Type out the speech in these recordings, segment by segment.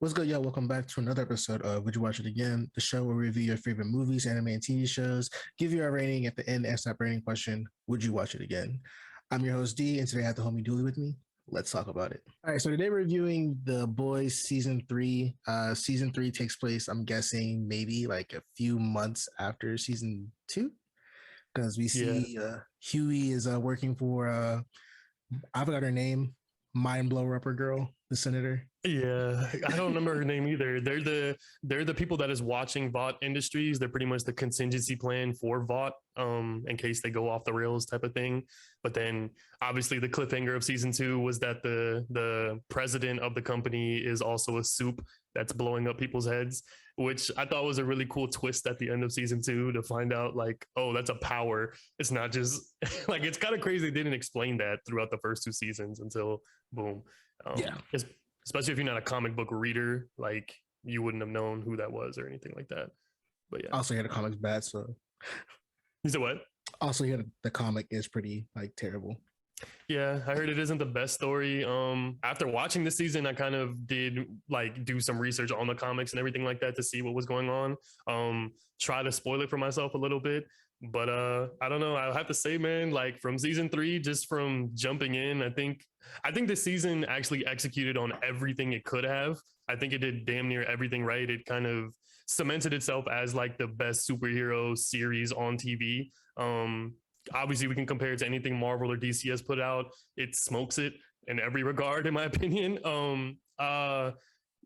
What's good, y'all? Welcome back to another episode of Would You Watch It Again, the show where we review your favorite movies, anime, and TV shows, give you our rating at the end, answer that rating question, would you watch it again? I'm your host, D, and today I have the homie Dooley with me. Let's talk about it. All right, so today we're reviewing The Boys Season 3. Season 3 takes place, I'm guessing, maybe like a few months after Season 2, because we see Huey is working for, I forgot her name, Mind Blower Upper Girl, the senator. Yeah, I don't remember her name either. They're the people that is watching Vought Industries. They're pretty much the contingency plan for Vought, in case they go off the rails type of thing. But then obviously the cliffhanger of season 2 was that the president of the company is also a soup that's blowing up people's heads, which I thought was a really cool twist at the end of season 2 to find out like, oh, that's a power. It's not just like, it's kind of crazy. They didn't explain that throughout the first 2 seasons until boom. Especially if you're not a comic book reader, like you wouldn't have known who that was or anything like that. But yeah. Also, the comics bad, so. You said what? Also, the comic is pretty like terrible. Yeah, I heard it isn't the best story. After watching this season, I kind of did like do some research on the comics and everything like that to see what was going on. Try to spoil it for myself a little bit. But I don't know. I'll have to say, man, like from season 3, just from jumping in, I think this season actually executed on everything it could have. I think it did damn near everything right. It kind of cemented itself as like the best superhero series on TV. Obviously, we can compare it to anything Marvel or DC has put out. It smokes it in every regard, in my opinion.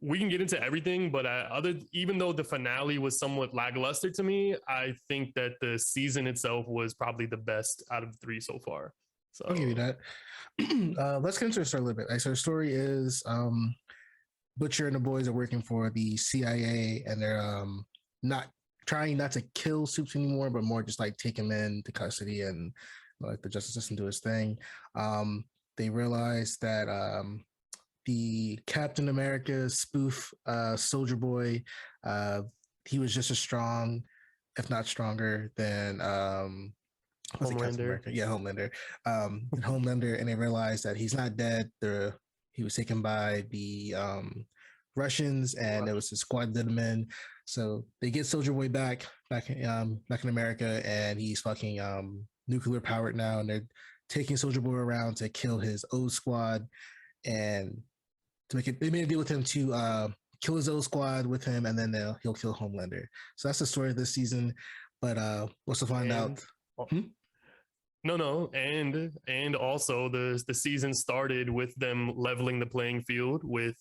We can get into everything, but even though the finale was somewhat lackluster to me, I think that the season itself was probably the best out of the 3 so far. So I'll give you that. Let's get into the story a little bit. So the story is Butcher and the boys are working for the CIA, and they're not trying not to kill Supes anymore, but more just like take him into custody and like the justice system do his thing. They realize that the Captain America spoof Soldier Boy, he was just as strong, if not stronger, than Homelander. Yeah, Homelander. Homelander, and they realized that he's not dead. He was taken by the Russians, and it was a squad that him in. So they get Soldier Boy back in America, and he's fucking nuclear powered now, and they're taking Soldier Boy around to kill his old squad, and they made a deal with him to kill his old squad with him, and then he'll kill Homelander. So that's the story of this season. But we'll also find out. No, and also the season started with them leveling the playing field with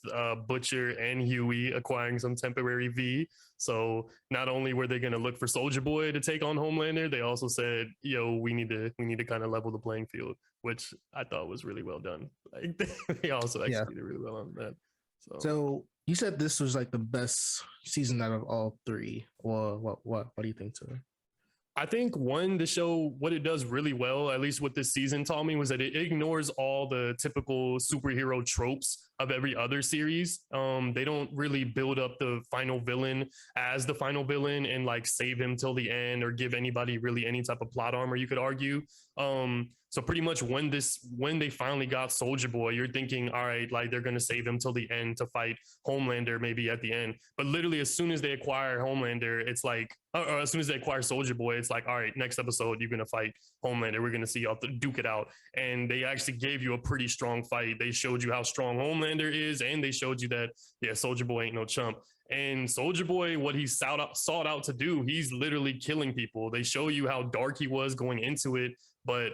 Butcher and Huey acquiring some temporary V. So not only were they going to look for Soldier Boy to take on Homelander, they also said, "Yo, we need to kind of level the playing field," which I thought was really well done. Like they also executed really well on that. So you said this was like the best season out of all 3. Well, what do you think, sir? I think the show, what it does really well, at least what this season taught me, was that it ignores all the typical superhero tropes of every other series. They don't really build up the final villain as the final villain and like save him till the end or give anybody really any type of plot armor, you could argue. So pretty much when they finally got Soldier Boy, you're thinking, all right, like they're going to save him till the end to fight Homelander maybe at the end. But literally as soon as they acquire Homelander, it's like, or as soon as they acquire Soldier Boy, it's like, all right, next episode, you're going to fight Homelander. We're going to see y'all duke it out. And they actually gave you a pretty strong fight. They showed you how strong Homelander is, and they showed you that, yeah, Soldier Boy ain't no chump. And Soldier Boy, what he sought out to do, he's literally killing people. They show you how dark he was going into it, but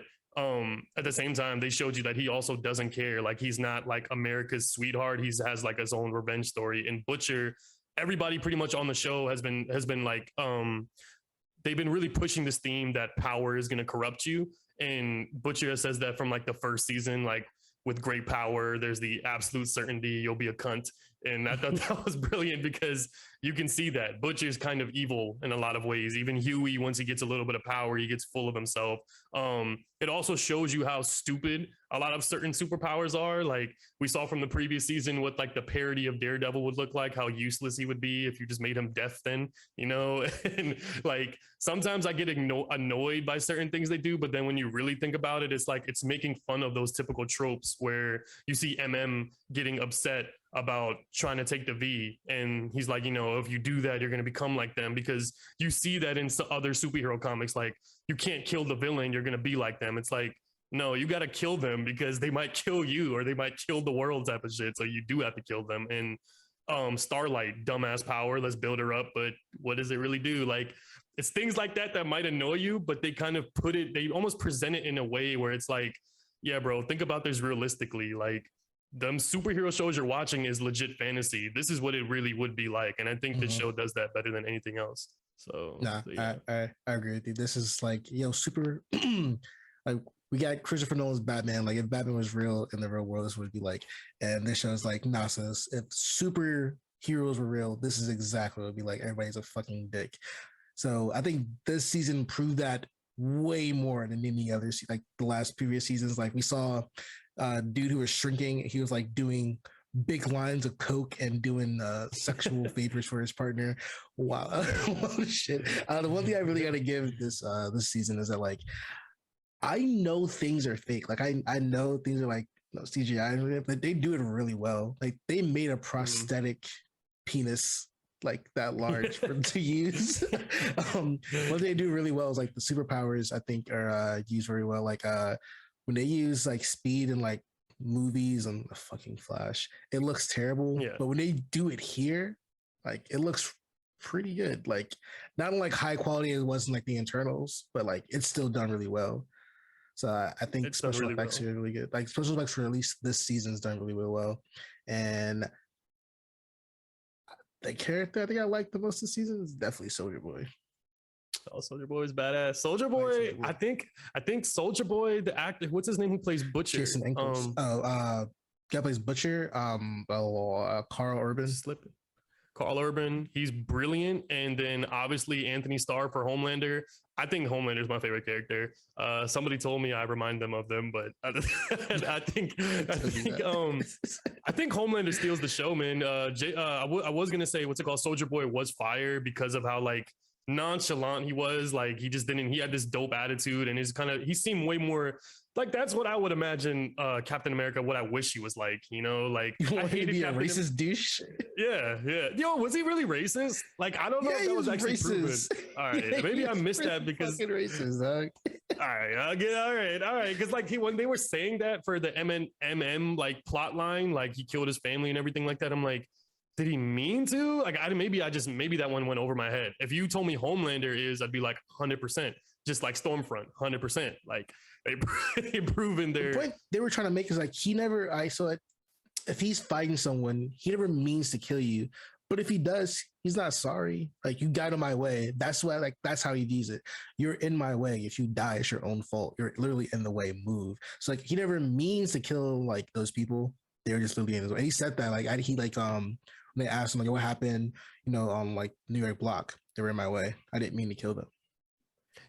at the same time, they showed you that he also doesn't care. Like he's not like America's sweetheart. He has like his own revenge story. And Butcher, everybody pretty much on the show has been like they've been really pushing this theme that power is going to corrupt you. And Butcher says that from like the first season, like with great power, there's the absolute certainty you'll be a cunt. And I thought that was brilliant because you can see that Butcher's kind of evil in a lot of ways. Even Huey, once he gets a little bit of power, he gets full of himself. It also shows you how stupid a lot of certain superpowers are. Like we saw from the previous season what like the parody of Daredevil would look like, how useless he would be if you just made him deaf then, you know? And like sometimes I get annoyed by certain things they do, but then when you really think about it, it's like it's making fun of those typical tropes where you see MM getting upset about trying to take the V. And he's like, if you do that, you're going to become like them, because you see that in other superhero comics. Like, you can't kill the villain, you're going to be like them. It's like, no, you got to kill them because they might kill you or they might kill the world type of shit. So you do have to kill them. And Starlight, dumbass power, let's build her up. But what does it really do? Like, it's things like that that might annoy you, but they kind of they almost present it in a way where it's like, yeah, bro, think about this realistically. Like, them superhero shows you're watching is legit fantasy. This is what it really would be like. And I think this show does that better than anything else. So, yeah. I agree with you. This is like, super like, we got Christopher Nolan's Batman. Like, if Batman was real in the real world, this would be like. And this show is like, nah, sis, if superheroes were real, this is exactly what it would be like. Everybody's a fucking dick. So I think this season proved that way more than any other, like the last previous seasons. Like, we saw a dude who was shrinking. He was like doing big lines of coke and doing sexual favors for his partner. Wow. Shit. The one thing I really got to give this season is that, like, I know things are fake. Like, I know things are like CGI, but they do it really well. Like, they made a prosthetic penis like that large for them to use. What they do really well is like the superpowers, I think, are used very well. Like, when they use like speed in like movies and the fucking Flash, it looks terrible. Yeah. But when they do it here, like, it looks pretty good. Like, not like high quality as it was in like the Internals, but like it's still done really well. So I think It's special really effects well. are really good. Like, special effects for at least this season's done really, really well. And the character I think I like the most this season is definitely Soldier Boy. Oh, Soldier Boy is badass. Soldier Boy, I think Soldier Boy, the actor, what's his name who plays Butcher? Jason Ankles. Guy plays Butcher. Carl Urban. Carl Urban, he's brilliant. And then obviously Anthony Starr for Homelander. I think Homelander is my favorite character. Somebody told me I remind them of them, but I think Homelander steals the show, man. I was gonna say, what's it called? Soldier Boy was fire because of how like nonchalant he was. Like, he had this dope attitude, and he seemed way more like, that's what I would imagine Captain America, what I wish he was like, like, I hated to be a racist douche. Yeah. Yo, was he really racist? Like, I don't know if that was actually racist. Proven. All right, maybe I missed that because racist, dog. All right, because like when they were saying that for the MM like plot line, like he killed his family and everything like that, I'm like, did he mean to? Like, maybe that one went over my head. If you told me Homelander is, I'd be like 100%, just like Stormfront, 100%. Like, they proven their. The point they were trying to make is like, he never. If he's fighting someone, he never means to kill you. But if he does, he's not sorry. Like, you got in my way. That's why. Like, that's how he views it. You're in my way. If you die, it's your own fault. You're literally in the way. Move. So like, he never means to kill like those people. They were just literally in his way. And he said that like when they asked him like what happened, on like New York block, they were in my way. I didn't mean to kill them.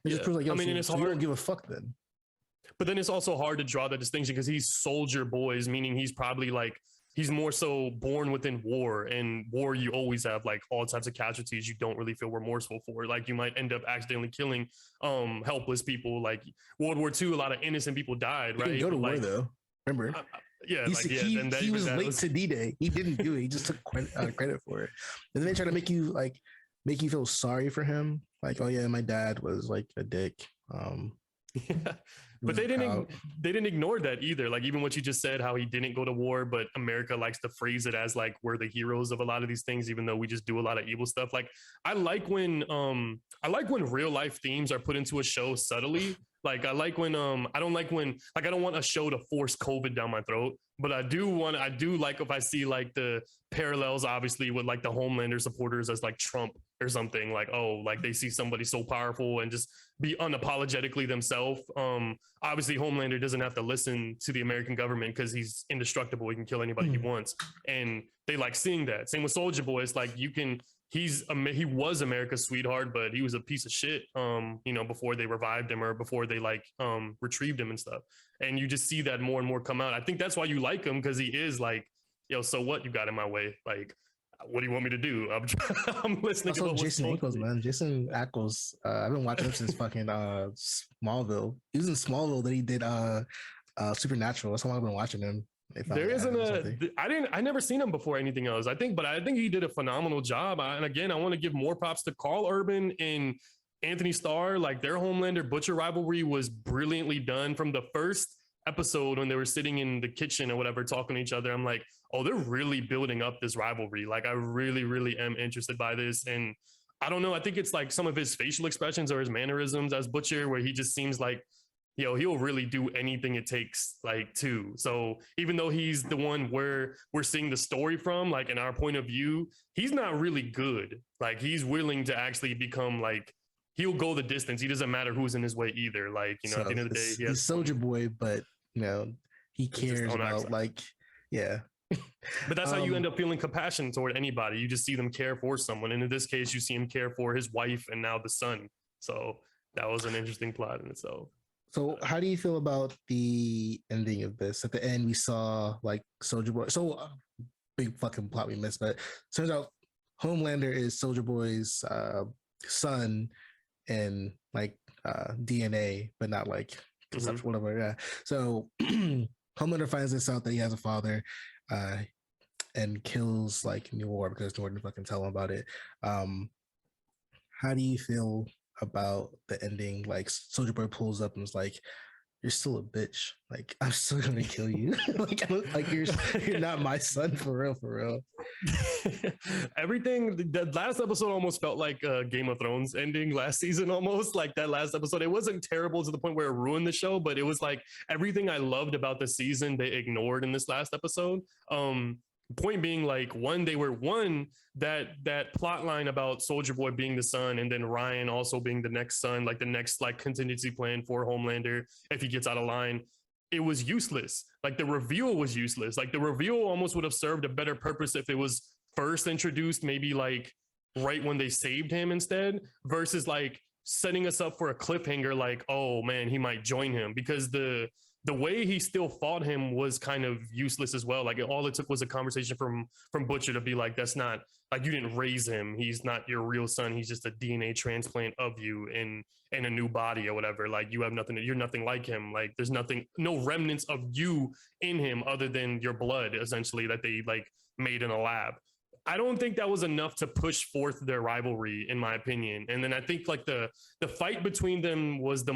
It just proves like, I mean, and it's hard. You don't give a fuck then. But then it's also hard to draw the distinction because he's Soldier Boys, meaning he's probably like, he's more so born within war, and war, you always have like all types of casualties you don't really feel remorseful for. Like, you might end up accidentally killing helpless people. Like World War II, a lot of innocent people died, right? He didn't go to war though. Remember? He was late to D-Day. He didn't do it. He just took credit for it. And then they try to make you feel sorry for him. Like, oh yeah, my dad was like a dick. Yeah. But they didn't ignore that either. Like, even what you just said, how he didn't go to war, but America likes to phrase it as like, we're the heroes of a lot of these things, even though we just do a lot of evil stuff. Like, I like when real life themes are put into a show subtly. Like, I like when I don't like when, like, I don't want a show to force COVID down my throat, but I do like if I see like the parallels, obviously, with like the Homelander supporters as like Trump or something. Like, oh, like they see somebody so powerful and just be unapologetically themselves. Obviously Homelander doesn't have to listen to the American government because he's indestructible. He can kill anybody he wants. And they like seeing that. Same with Soldier Boy. It's like, he was America's sweetheart, but he was a piece of shit, before they revived him or before they like retrieved him and stuff. And you just see that more and more come out. I think that's why you like him, because he is like, yo, so what? You got in my way. Like, what do you want me to do? I'm listening. Also, Jason Ackles, man. Jason Ackles. I've been watching him since fucking Smallville. He was in Smallville that he did Supernatural. That's how long I've been watching him. They There finally added isn't him or something. I never seen him before anything else. But I think he did a phenomenal job. And again, I want to give more props to Carl Urban and Anthony Starr. Like their Homelander Butcher rivalry was brilliantly done from the first episode when they were sitting in the kitchen or whatever, talking to each other. I'm like, oh, they're really building up this rivalry. Like I really, really am interested by this. And I don't know. I think it's like some of his facial expressions or his mannerisms as Butcher, where he just seems like, he'll really do anything it takes, like, to. So even though he's the one where we're seeing the story from, like in our point of view, he's not really good. Like he's willing to actually become like, he'll go the distance. He doesn't matter who's in his way either. Like, So at the end of the day, he's Soldier Boy, but he cares about accent. like, yeah. But that's how you end up feeling compassion toward anybody. You just see them care for someone. And in this case, you see him care for his wife and now the son. So that was an interesting plot in itself. So how do you feel about the ending of this? At the end, we saw like Soldier Boy. So big fucking plot we missed, but turns out Homelander is Soldier Boy's son and like DNA, but not like conceptual, whatever. Yeah. So Homelander finds this out that he has a father, and kills like New War because New War didn't fucking tell him about it. How do you feel about the ending? Like Soldier Boy pulls up and is like, "You're still a bitch. Like I'm still gonna kill you. like you're not my son for real, for real." Everything. The last episode almost felt like a Game of Thrones ending last season. Almost like that last episode. It wasn't terrible to the point where it ruined the show, but it was like everything I loved about the season they ignored in this last episode. Point being, like, that plot line about Soldier Boy being the son and then Ryan also being the next son, like the next like contingency plan for Homelander if he gets out of line, it was useless. Like the reveal was useless. Like the reveal almost would have served a better purpose if it was first introduced maybe like right when they saved him instead, versus like setting us up for a cliffhanger like, oh man, he might join him, because the way he still fought him was kind of useless as well. Like all it took was a conversation from Butcher to be like, that's not, like, you didn't raise him. He's not your real son. He's just a DNA transplant of you in a new body or whatever. Like you have nothing, you're nothing like him. Like there's nothing, no remnants of you in him other than your blood, essentially, that they like made in a lab. I don't think that was enough to push forth their rivalry, in my opinion. And then I think like the fight between them was the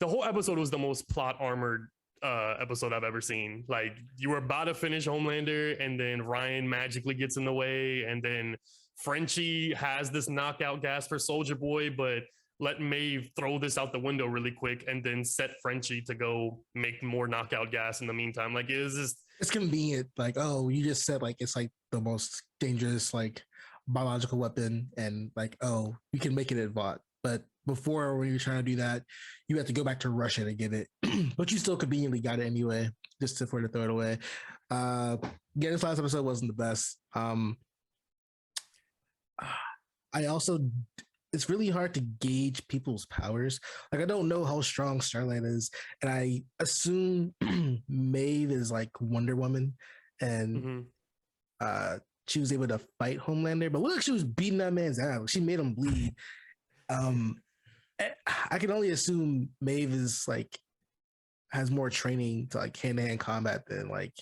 whole episode was the most plot armored episode I've ever seen. Like you were about to finish Homelander and then Ryan magically gets in the way, and then Frenchie has this knockout gas for Soldier Boy, but let Maeve throw this out the window really quick and then set Frenchie to go make more knockout gas in the meantime. Like it's convenient. Like, oh, you just said like it's like the most dangerous like biological weapon, and like, oh, you can make it at Vought. But before, when you're trying to do that, you have to go back to Russia to get it. But you still conveniently got it anyway, just for to throw it away. Again, this last episode wasn't the best. I also, it's really hard to gauge people's powers. Like, I don't know how strong Starlight is, and I assume Maeve is like Wonder Woman, and she was able to fight Homelander. But look, she was beating that man's ass. She made him bleed. I can only assume Maeve is like has more training to like hand-to-hand combat than like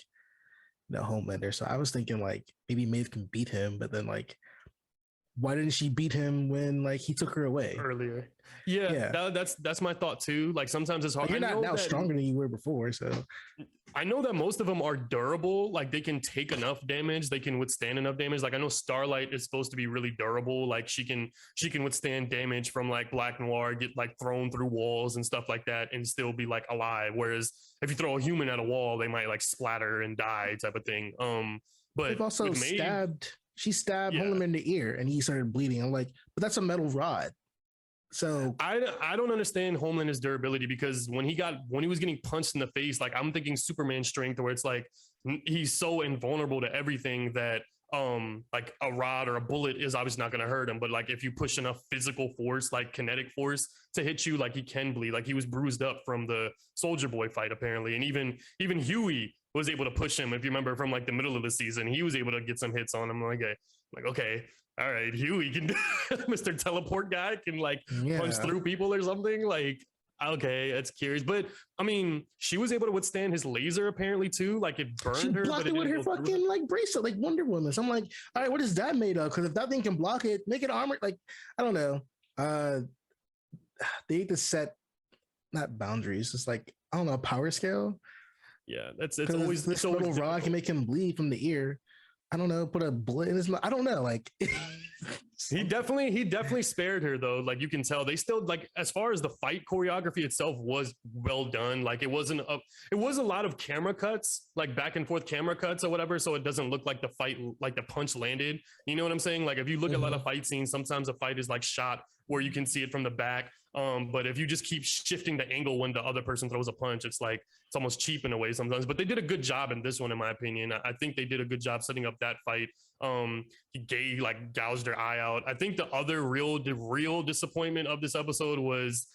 Homelander. So I was thinking like maybe Maeve can beat him, but then like why didn't she beat him when like he took her away earlier? Yeah. That's my thought too. Like sometimes it's hard. Like, you're not now stronger than you were before, so I know that most of them are durable. Like they can take enough damage, they can withstand enough damage. Like I know Starlight is supposed to be really durable. Like she can withstand damage from like Black Noir, get like thrown through walls and stuff like that, and still be like alive. Whereas if you throw a human at a wall, they might like splatter and die, type of thing. But they've also stabbed. She stabbed Homelander in the ear, and he started bleeding. I'm like, but that's a metal rod. So I don't understand Homelander's durability, because when he was getting punched in the face, like I'm thinking Superman strength, where it's like he's so invulnerable to everything that like a rod or a bullet is obviously not going to hurt him. But like if you push enough physical force, like kinetic force, to hit you, like he can bleed. Like he was bruised up from the Soldier Boy fight apparently, and even Huey was able to push him. If you remember from like the middle of the season, he was able to get some hits on him. Like okay, all right, Huey can Mr. Teleport guy can like punch through people or something. Like Okay, that's curious. But I mean, she was able to withstand his laser apparently too. Like it She burned her, blocked but it it with didn't her go through her. fucking like bracelet, like Wonder Woman. So I'm like, all right, what is that made of? Because if that thing can block it, make it armored. Like, I don't know. Uh they need to set not boundaries, it's like I don't know, power scale. Yeah, that's it's Because always this always little rod can difficult. make him bleed from the ear. I don't know, put a bullet in his mouth. I don't know, like He definitely spared her though. Like you can tell, they still like as far as the fight choreography itself was well done. Like it was a lot of camera cuts, like back and forth camera cuts or whatever, so it doesn't look like the fight, like the punch landed. You know what I'm saying? Like if you look at a lot of fight scenes, sometimes a fight is like shot where you can see it from the back. But if you just keep shifting the angle when the other person throws a punch, it's like it's almost cheap in a way sometimes. But they did a good job in this one, in my opinion. I think they did a good job setting up that fight. He like gouged her eye out. I think the real disappointment of this episode was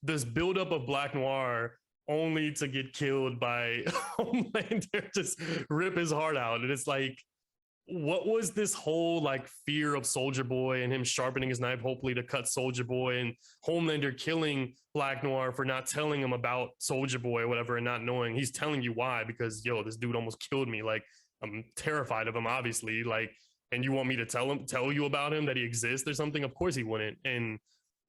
this buildup of Black Noir only to get killed by Homelander, just rip his heart out. And it's like, what was this whole like fear of Soldier Boy and him sharpening his knife, hopefully to cut Soldier Boy, and Homelander killing Black Noir for not telling him about Soldier Boy or whatever and not knowing? He's telling you why, because yo, this dude almost killed me. Like, I'm terrified of him, obviously. Like, and you want me to tell you about him, that he exists or something? Of course he wouldn't. And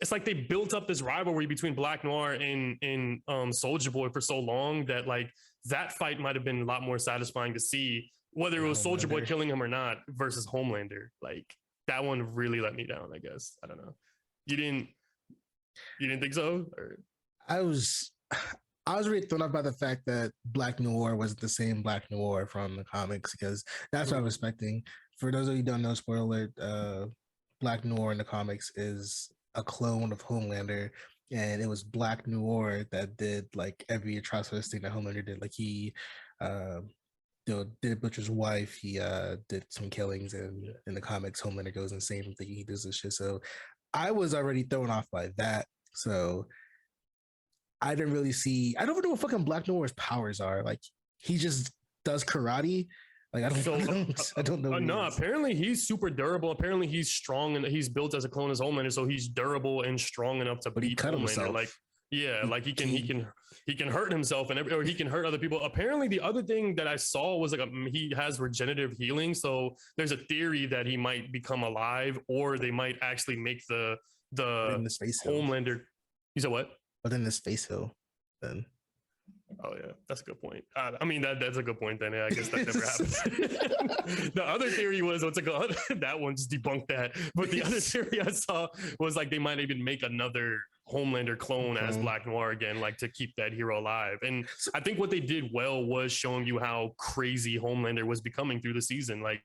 it's like they built up this rivalry between Black Noir and Soldier Boy for so long that like that fight might have been a lot more satisfying to see, whether it was Soldier Boy killing him or not versus Homelander. Like that one really let me down, I guess. I don't know. You didn't think so? Or? I was I was really thrown off by the fact that Black Noir wasn't the same Black Noir from the comics, because that's what I was expecting. For those of you who don't know, spoiler alert, Black Noir in the comics is a clone of Homelander, and it was Black Noir that did like every atrocious thing that Homelander did. Like he did Butcher's wife, he did some killings, and in the comics, Homelander goes insane from thinking he does this shit. So I was already thrown off by that. So I didn't really see. I don't even know what fucking Black Noir's powers are. Like he just does karate. Like I don't know. No, apparently he's super durable. Apparently he's strong and he's built as a clone as Homelander, so he's durable and strong enough to beat Homelander. Himself. Like yeah, like he can hurt himself or he can hurt other people. Apparently the other thing that I saw was like he has regenerative healing, so there's a theory that he might become alive, or they might actually make the Homelander. You said what? But then the space hill, then. Oh yeah, that's a good point. I mean that's a good point. Then yeah, I guess that never happened. The other theory was what's it called? That one just debunked that. But the other theory I saw was like they might even make another Homelander clone as Black Noir again, like to keep that hero alive. And I think what they did well was showing you how crazy Homelander was becoming through the season. Like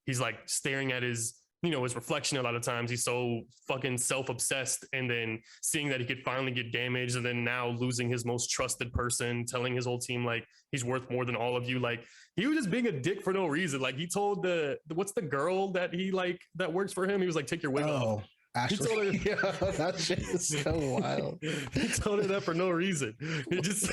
he's like staring at his reflection a lot of times. He's so fucking self-obsessed, and then seeing that he could finally get damaged, and then now losing his most trusted person, telling his whole team like he's worth more than all of you. Like he was just being a dick for no reason. Like he told what's the girl that he like that works for him, he was like, take your wig off. Ashley. He told her, yeah, that shit is so wild. He told her that for no reason. He just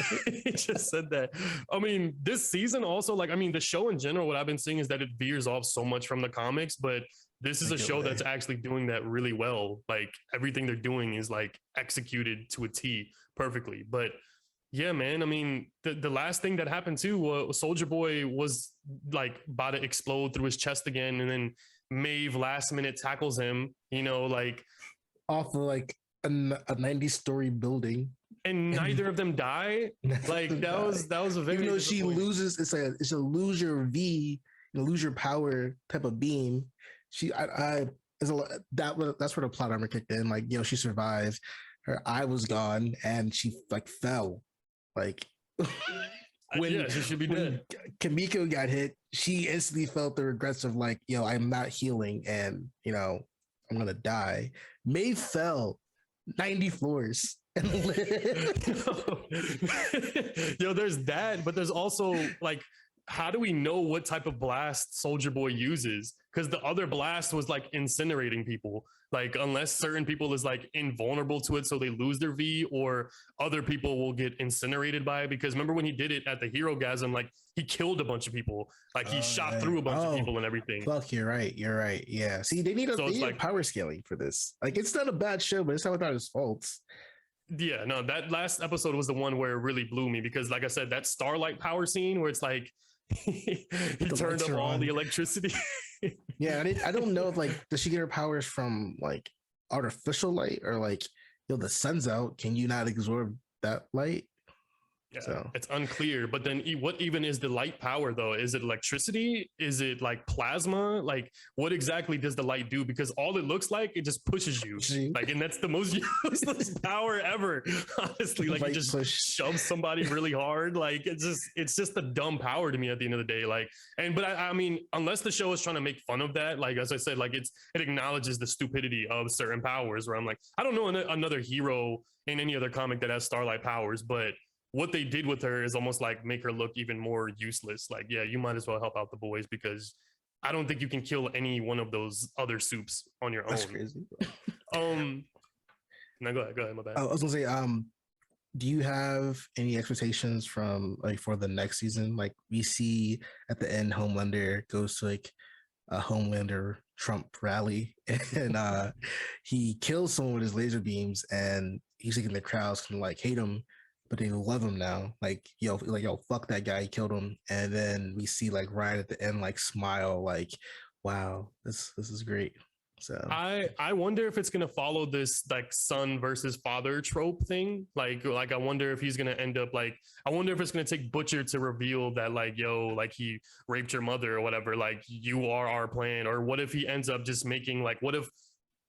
said that. I mean, this season also, like, I mean, the show in general, what I've been seeing is that it veers off so much from the comics, but this is a show that's actually doing that really well. Like everything they're doing is like executed to a T perfectly. But yeah, man, I mean, the last thing that happened too, Soldier Boy was like about to explode through his chest again, and then Maeve last minute tackles him, like off of like a 90-story building, and neither of them die. Like that was a very, even though she loses, it's a lose your V, lose your power type of beam. That's where the plot armor kicked in. Like she survived, her eye was gone, and she like fell. Like when she should be dead. Kimiko got hit, she instantly felt the regrets of like, I'm not healing, and I'm gonna die. Maeve fell 90 floors. There's that, but there's also like, how do we know what type of blast Soldier Boy uses? Because the other blast was like incinerating people. Like unless certain people is like invulnerable to it, so they lose their V, or other people will get incinerated by it. Because remember when he did it at the Hero Gasm, like he killed a bunch of people. Like he shot through a bunch of people and everything. Fuck, you're right. Yeah. See, they need a power scaling for this. Like it's not a bad show, but it's not without its faults. Yeah, no, that last episode was the one where it really blew me because, like I said, that Starlight power scene where it's like he The turned lights up are all the on. electricity. Yeah, I don't know if like does she get her powers from like artificial light or like the sun's out. Can you not absorb that light? Yeah, So it's unclear. But then, what even is the light power though? Is it electricity? Is it like plasma? Like, what exactly does the light do? Because all it looks like, it just pushes you. she Like, and that's the most useless power ever. Honestly, like, you light just push. shove somebody really hard. Like, it's just a dumb power to me at the end of the day. Like, but I mean, unless the show is trying to make fun of that, like as I said, like it acknowledges the stupidity of certain powers. Where I'm like, I don't know another hero in any other comic that has starlight powers, but what they did with her is almost like make her look even more useless. Like, yeah, you might as well help out the boys because I don't think you can kill any one of those other supes on your That's own. crazy. No, go ahead, my bad. I was gonna say, do you have any expectations from like for the next season? Like we see at the end, Homelander goes to like a Homelander Trump rally, and he kills someone with his laser beams, and he's thinking the crowds can like hate him, but they love him now. Like yo, fuck that guy, he killed him. And then we see like Ryan at the end, like smile, like, wow, this is great. So I wonder if it's gonna follow this like son versus father trope thing. Like I wonder if he's gonna end up like I wonder if it's gonna take Butcher to reveal that like yo like he raped your mother or whatever. Like you are our plan, or what if he ends up just making like what if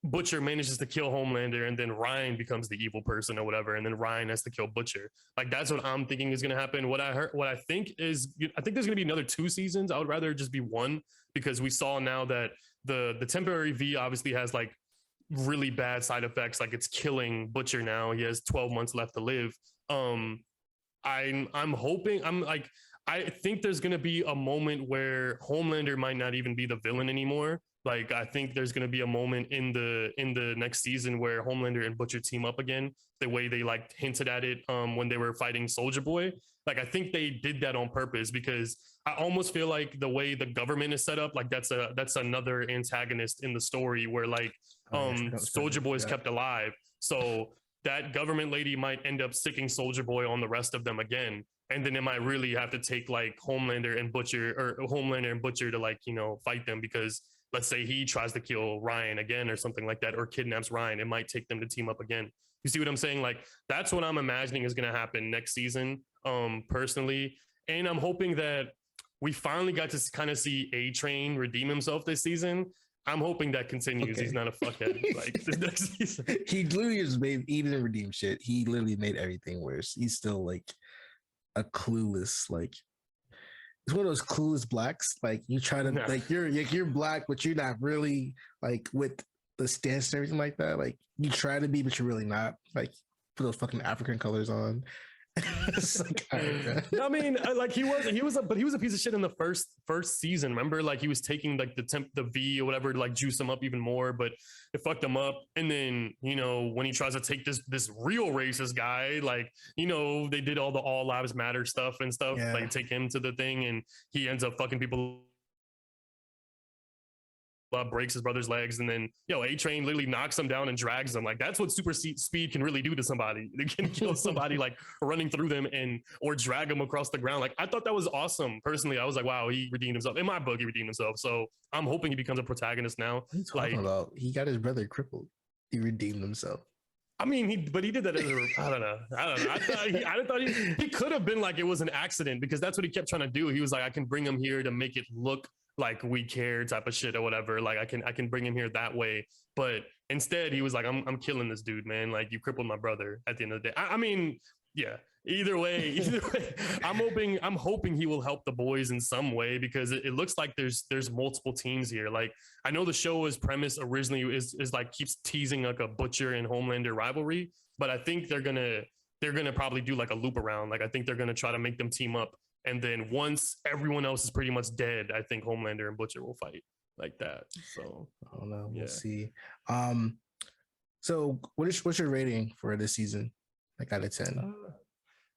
Butcher manages to kill Homelander and then Ryan becomes the evil person or whatever, and then Ryan has to kill Butcher. Like that's what I'm thinking is going to happen. What I think is, I think there's going to be another 2 seasons. I would rather just be one because we saw now that the temporary V obviously has like really bad side effects. Like it's killing Butcher now. He has 12 months left to live. I'm hoping I think there's gonna be a moment where Homelander might not even be the villain anymore. Like I think there's gonna be a moment in the next season where Homelander and Butcher team up again, the way they like hinted at it when they were fighting Soldier Boy. Like I think they did that on purpose because I almost feel like the way the government is set up, like that's another antagonist in the story where like Soldier Boy is kept alive. So that government lady might end up sticking Soldier Boy on the rest of them again. And then it might really have to take like Homelander and Butcher to like, fight them because let's say he tries to kill Ryan again or something like that, or kidnaps Ryan, it might take them to team up again. You see what I'm saying? Like that's what I'm imagining is going to happen next season, personally. And I'm hoping that we finally got to kind of see A-Train redeem himself this season. I'm hoping that continues. Okay. He's not a fuckhead like this next season. He literally just he didn't redeem shit. He literally made everything worse. He's still like a clueless, like it's one of those clueless blacks. Like you try to like you're black, but you're not really like with the stance and everything like that. Like you try to be, but you're really not. Like put those fucking African colors on. Like, I mean, like he was a piece of shit in the first season. Remember, like he was taking like the V or whatever to like juice him up even more, but it fucked him up. And then when he tries to take this real racist guy, like they did all the all lives matter stuff and stuff, like take him to the thing, and he ends up fucking people. Breaks his brother's legs, and then A-Train literally knocks him down and drags him. Like that's what super speed can really do to somebody. They can kill somebody like running through them or drag him across the ground. Like I thought that was awesome. Personally, I was like, wow, he redeemed himself. In my book, he redeemed himself. So I'm hoping he becomes a protagonist now. What are you talking about? He got his brother crippled. He redeemed himself. I mean, he did that as I don't know. I thought he could have been like it was an accident because that's what he kept trying to do. He was like, I can bring him here to make it look like we care type of shit or whatever. Like I can bring him here that way. But instead he was like, I'm killing this dude, man. Like you crippled my brother at the end of the day. I mean, yeah, either way, I'm hoping he will help the boys in some way because it looks like there's multiple teams here. Like I know the show is premise originally is like keeps teasing like a Butcher and Homelander rivalry, but I think they're gonna probably do like a loop around. Like I think they're gonna try to make them team up. And then once everyone else is pretty much dead, I think Homelander and Butcher will fight like that. So I don't know. We'll see. So what's your rating for this season? Like out of 10?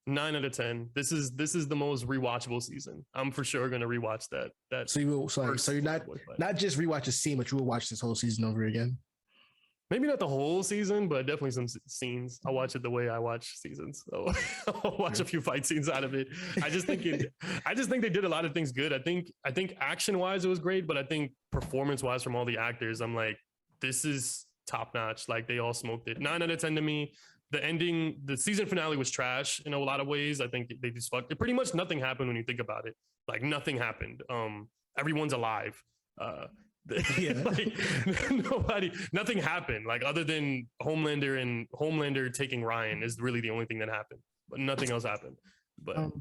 9 out of 10. This is the most rewatchable season. I'm for sure gonna rewatch that. So you will. So you're not just rewatch a scene, but you will watch this whole season over again. Maybe not the whole season, but definitely some scenes. I'll watch it the way I watch seasons. So I'll watch a few fight scenes out of it. I just think they did a lot of things good. I think action wise it was great, but I think performance wise from all the actors, I'm like, this is top notch. Like they all smoked it. 9 out of 10 to me. The ending, the season finale was trash in a lot of ways. I think they just fucked it. Pretty much nothing happened when you think about it. Like nothing happened. Everyone's alive. Yeah. Like nothing happened. Like other than Homelander taking Ryan is really the only thing that happened, but nothing else happened. But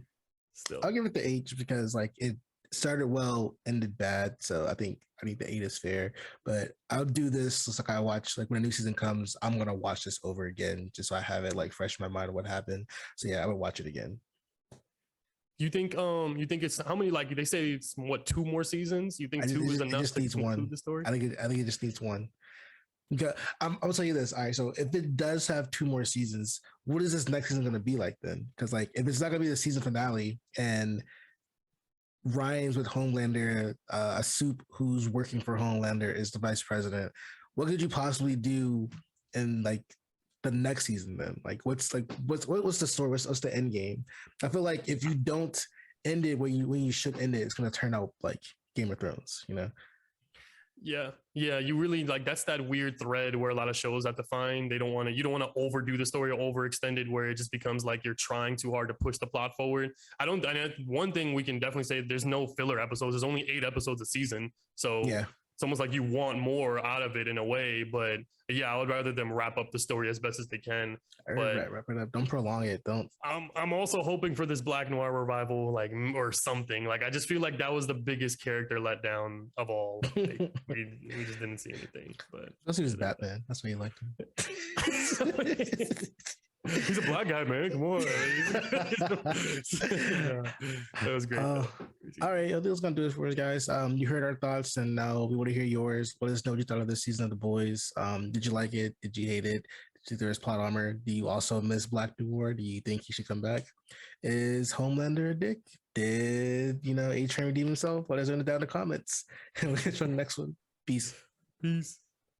still, I'll give it the 8 because like it started well, ended bad. So I think the 8 is fair. But I'll do this just like I watch like when a new season comes, I'm gonna watch this over again just so I have it like fresh in my mind of what happened. So yeah, I would watch it again. You think it's how many, like they say it's what, 2 more seasons? You think 2 is enough to conclude the story? I think it just needs 1. I'm gonna tell you this. All right, so if it does have 2 more seasons, what is this next season gonna be like then? Because like if it's not gonna be the season finale and Ryan's with Homelander, a soup who's working for Homelander is the vice president, what could you possibly do in like the next season then? Like what's the story? What's the end game? I feel like if you don't end it when you should end it, it's gonna turn out like Game of Thrones, you know? Yeah, you really like that's that weird thread where a lot of shows have to find. You don't want to overdo the story or overextend it where it just becomes like you're trying too hard to push the plot forward. One thing we can definitely say, there's no filler episodes. There's only 8 episodes a season, so yeah, it's almost like you want more out of it in a way. But yeah, I would rather them wrap up the story as best as they can. But wrap it up. Don't prolong it. Don't. I'm also hoping for this Black Noir revival, like, or something. Like, I just feel like that was the biggest character letdown of all. Like, we just didn't see anything. But especially was Batman. That's why you liked him. He's a black guy, man. Come on. That was great. All right, I think that's gonna do it for us, guys. You heard our thoughts, and now we want to hear yours. Let us know what you thought of this season of The Boys. Did you like it? Did you hate it? Did you think there was plot armor? Do you also miss Black Noir? Do you think he should come back? Is Homelander a dick? Did A-Train redeem himself? Let us know down in the comments. And we'll get you on the next one. Peace.